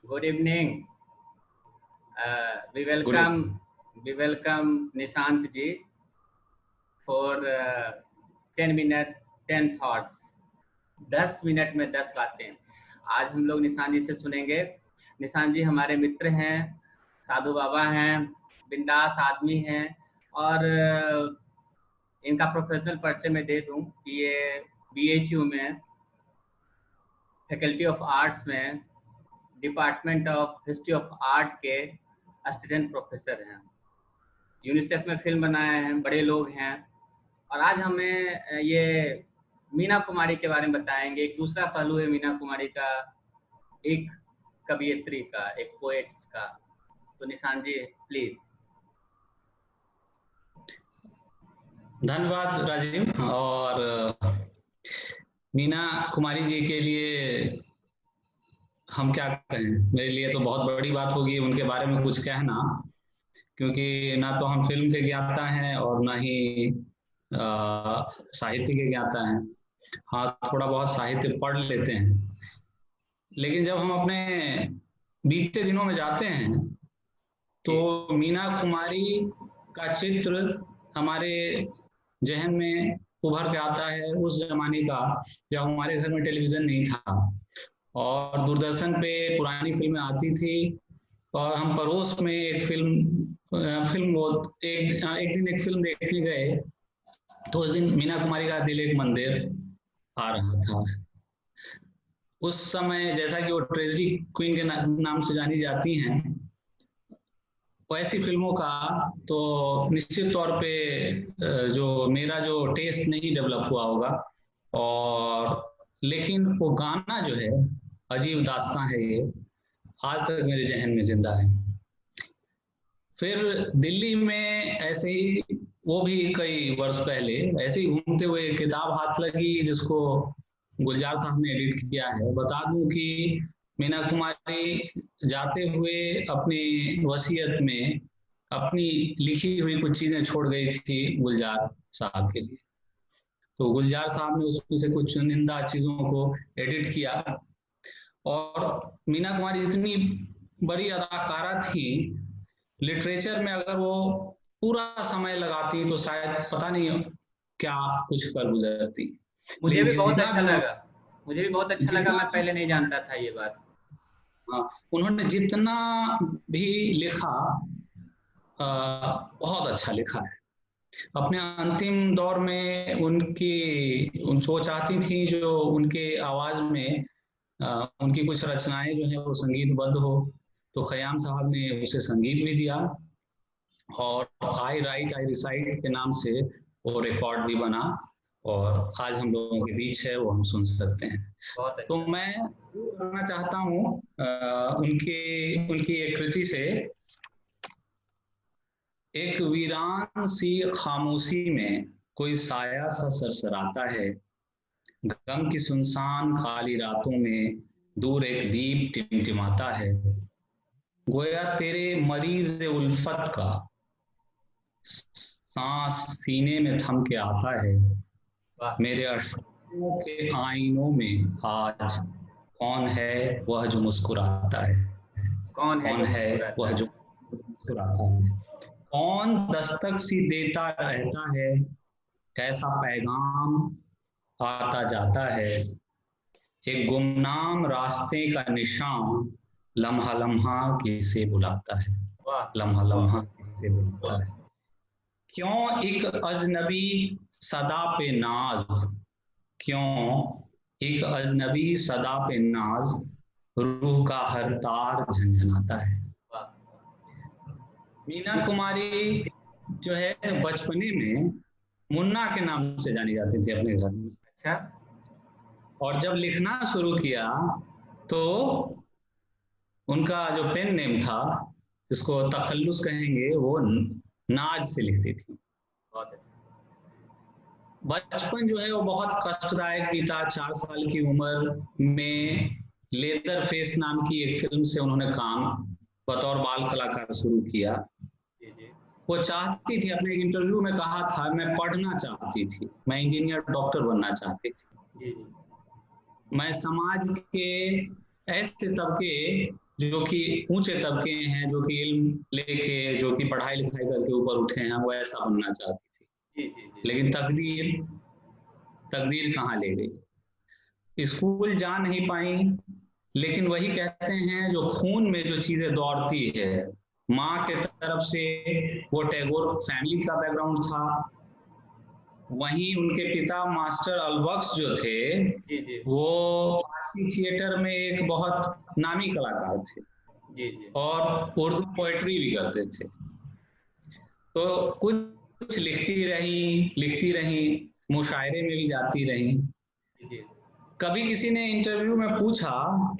Good evening. We good welcome Nishant ji for 10 minute 10 thoughts. 10 minute में 10 बातें आज हम लोग निशांत जी से सुनेंगे। निशांत जी हमारे मित्र हैं, साधु बाबा हैं, बिंदास आदमी हैं और इनका प्रोफेशनल परिचय मैं दे दूं कि ये BHU में फैकल्टी ऑफ आर्ट्स में department of history of art के असिस्टेंट प्रोफेसर हैं। यूनिसेफ में फिल्म बनाए हैं, बड़े लोग हैं। और आज हमें ये मीना कुमारी के बारे में बताएंगे। एक दूसरा पहलू है मीना कुमारी का, एक कवियत्री का, एक पोएट्स का। तो निशांत जी प्लीज। धन्यवाद राजीव। और मीना कुमारी जी के लिए हम क्या कहें, मेरे लिए तो बहुत बड़ी बात होगी उनके बारे में कुछ कहना, क्योंकि ना तो हम फिल्म के ज्ञाता हैं और ना ही साहित्य के ज्ञाता हैं। हाँ, थोड़ा बहुत साहित्य पढ़ लेते हैं, लेकिन जब हम अपने बीतते दिनों में जाते हैं तो मीना कुमारी का चित्र हमारे जहन में उभर के आता है उस जमाने का जब हमारे घर में टेलीविजन नहीं था और दूरदर्शन पे पुरानी फिल्में आती थी और हम पड़ोस में एक एक दिन एक फिल्म देखने गए तो उस दिन मीना कुमारी का दिल एक मंदिर आ रहा था। उस समय जैसा कि वो ट्रेजडी क्वीन के नाम से जानी जाती हैं, वैसी फिल्मों का तो निश्चित तौर पे जो मेरा जो टेस्ट नहीं डेवलप हुआ होगा, और लेकिन वो गाना जो है अजीब दास्तां है, ये आज तक मेरे जहन में जिंदा है। फिर दिल्ली में ऐसे ही वो भी कई वर्ष पहले ऐसे ही घूमते हुए किताब हाथ लगी जिसको गुलजार साहब ने एडिट किया है। बता दूं कि मीना कुमारी जाते हुए अपनी वसीयत में अपनी लिखी हुई कुछ चीजें छोड़ गई थी गुलजार साहब के लिए। तो गुलजार साहब ने उसमें से कुछ चुनिंदा चीजों को एडिट किया। और मीना कुमारी जितनी बड़ी अदाकारा थी, लिटरेचर में अगर वो पूरा समय लगाती तो शायद पता नहीं क्या कुछ कर गुजरती। मुझे भी बहुत अच्छा लगा, जितना मैं पहले नहीं जानता था ये बात। हाँ, उन्होंने जितना भी लिखा बहुत अच्छा लिखा है। अपने अंतिम दौर में वो चाहती थी जो उनके आवाज में उनकी कुछ रचनाएं जो है वो संगीतबद्ध हो, तो खयाम साहब ने उसे संगीत भी दिया और आई राइट आई रिसाइट के नाम से वो रिकॉर्ड भी बना और आज हम लोगों के बीच है, वो हम सुन सकते हैं। बहुत अच्छा। तो मैं करना चाहता हूँ उनकी एक कृति से। एक वीरान सी खामोशी में कोई साया सा सरसराता है, गम की सुनसान खाली रातों में दूर एक दीप टिमटिमाता है। गोया तेरे मरीज उल्फत का सांस सीने में थम के आता है। मेरे अश्कों के आईनों में आज कौन है वह जो मुस्कुराता है, कौन है वह जो मुस्कुराता है, कौन दस्तक सी देता रहता है, कैसा पैगाम आता जाता है। एक गुमनाम रास्ते का निशान लम्हा लम्हा किसे बुलाता है, लम्हा लम्हा किसे बुलाता है। क्यों एक अजनबी सदा पे नाज, क्यों एक अजनबी सदा पे नाज, रूह का हर तार झंझनाता है। मीना कुमारी जो है बचपने में मुन्ना के नाम से जानी जाती थी अपने घर में। अच्छा। और जब लिखना शुरू किया तो उनका जो पेन नेम था, जिसको तखल्लुस कहेंगे, वो नाज से लिखती थी। बहुत अच्छा। बचपन जो है वो बहुत कष्टदायक बीता। 4 साल की उम्र में लेदर फेस नाम की एक फिल्म से उन्होंने काम बतौर बाल कलाकार शुरू किया। वो चाहती थी, अपने इंटरव्यू में कहा था, मैं पढ़ना चाहती थी, मैं इंजीनियर डॉक्टर बनना चाहती थी। मैं समाज के ऐसे तबके जो कि ऊंचे तबके हैं, जो कि इल्म लेके, जो कि पढ़ाई लिखाई करके ऊपर उठे हैं, वो ऐसा बनना चाहती थी। जी जी जी। लेकिन तकदीर तकदीर कहाँ ले गई, स्कूल जा नहीं पाई। लेकिन वही कहते हैं, जो खून में जो चीजें दौड़ती है, माँ के तरफ से वो टैगोर फैमिली का बैकग्राउंड था, वहीं उनके पिता मास्टर अलबख्श जो थे, जी जी वो फारसी थिएटर में एक बहुत नामी कलाकार थे जी जी और उर्दू पोएट्री भी करते थे। तो कुछ लिखती रही, मुशायरे में भी जाती रही। जी। कभी किसी ने इंटरव्यू में पूछा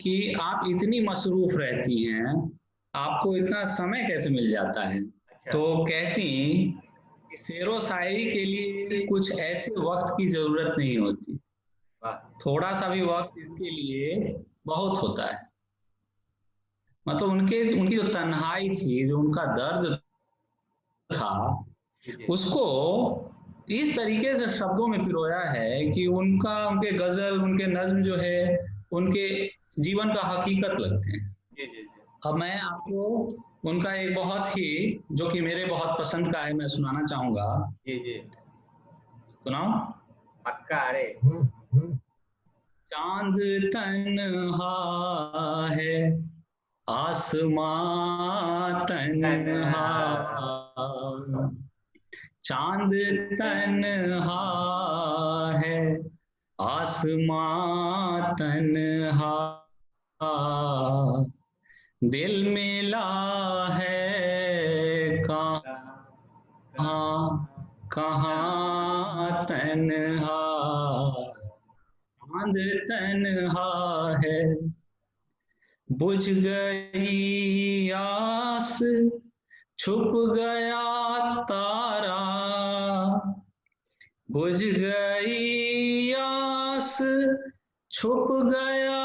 कि आप इतनी मसरूफ रहती हैं, आपको इतना समय कैसे मिल जाता है? अच्छा। तो कहती कि शेरो शायरी के लिए कुछ ऐसे वक्त की जरूरत नहीं होती, वाह। थोड़ा सा भी वक्त इसके लिए बहुत होता है। मतलब उनकी जो तन्हाई थी, जो उनका दर्द था, जी जी। उसको इस तरीके से शब्दों में पिरोया है कि उनके गजल, उनके नज्म जो है, उनके जीवन का हकीकत लगते हैं। जी जी जी अब मैं आपको उनका एक बहुत ही, जो कि मेरे बहुत पसंद का है, मैं सुनाना चाहूंगा। जी जी। सुनाऊं? पक्का। अरे चांद तन्हा है, आसमां तन्हा, तन्हा। चांद तन्हा है, आसमां तन्हा, दिल मिला है कहाँ कहाँ तन्हा, चांद तन्हा है, बुझ गई आस, छुप गया तारा, बुझ गई आस, छुप गया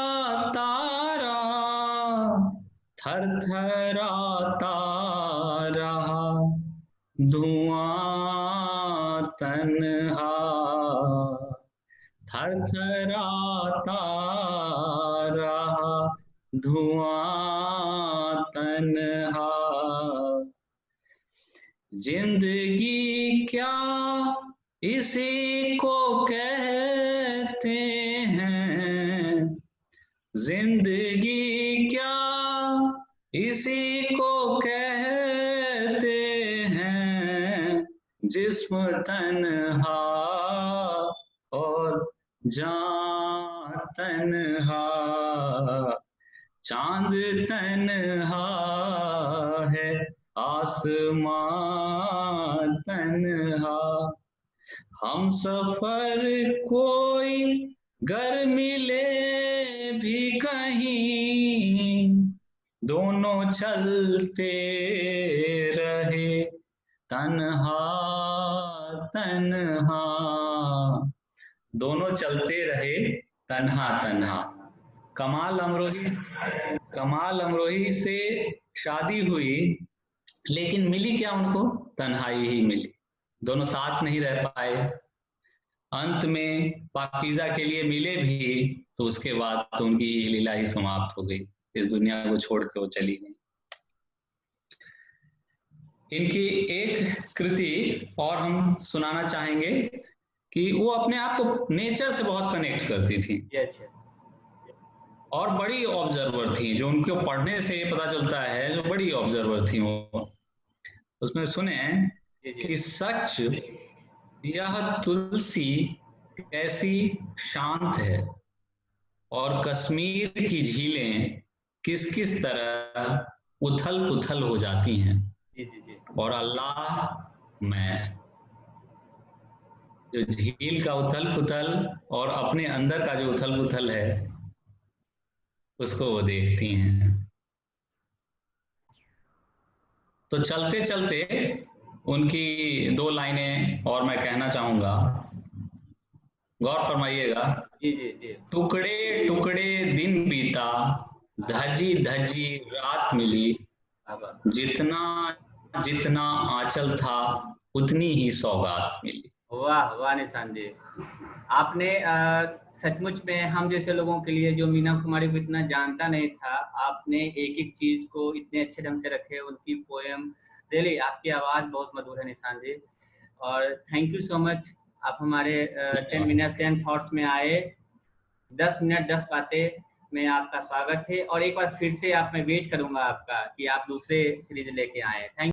तारा, थर थराता रहा धुआं तन्हा, थर थराता रहा धुआं तन्हा। जिंदगी क्या इसी को कहते हैं, जिंदगी क्या इसी को कहते हैं, जिस्म तन्हा और जान तन्हा, चांद तन्हा है, आसमां तन्हा, हम सफर कोई घर मिले भी कहीं, दोनों चलते रहे तन्हा तन्हा, दोनों चलते रहे तन्हा तन्हा। कमाल अमरोही से शादी हुई, लेकिन मिली क्या उनको? तन्हाई ही मिली। दोनों साथ नहीं रह पाए, अंत में पाकीज़ा के लिए मिले भी, तो उसके बाद तो उनकी लीला ही समाप्त हो गई, इस दुनिया को छोड़ के वो चली गई। इनकी एक कृति और हम सुनाना चाहेंगे कि वो अपने आप को नेचर से बहुत कनेक्ट करती थी अच्छा। और बड़ी ऑब्जर्वर थी, जो उनको पढ़ने से ये पता चलता है, जो बड़ी ऑब्जर्वर थी वो। उसमें सुने जी जी कि सच यह तुलसी कैसी शांत है, और कश्मीर की झीलें किस किस तरह उथल पुथल हो जाती हैं, जी जी जी। और अल्लाह मैं, जो झील का उथल पुथल और अपने अंदर का जो उथल पुथल है, उसको वो देखती हैं। तो चलते चलते उनकी दो लाइनें और मैं कहना चाहूंगा, गौर फरमाइएगा। जी जी जी। टुकड़े टुकड़े दिन बीता, धजी धजी रात मिली, जितना जितना आंचल था उतनी ही सौगात मिली। वाह वाह निशान जी, आपने सचमुच में हम जैसे लोगों के लिए, जो मीना कुमारी को इतना जानता नहीं था, आपने एक एक चीज को इतने अच्छे ढंग से रखे, उनकी पोएम। रियली आपकी आवाज बहुत मधुर है निशान जी, और थैंक यू सो मच। आप हमारे 10 मिनट 10 थॉट्स में आए। 10 मिनट 10 बातें में आपका स्वागत है, और एक बार फिर से आप, मैं वेट करूंगा आपका कि आप दूसरे सीरीज लेके आए। थैंक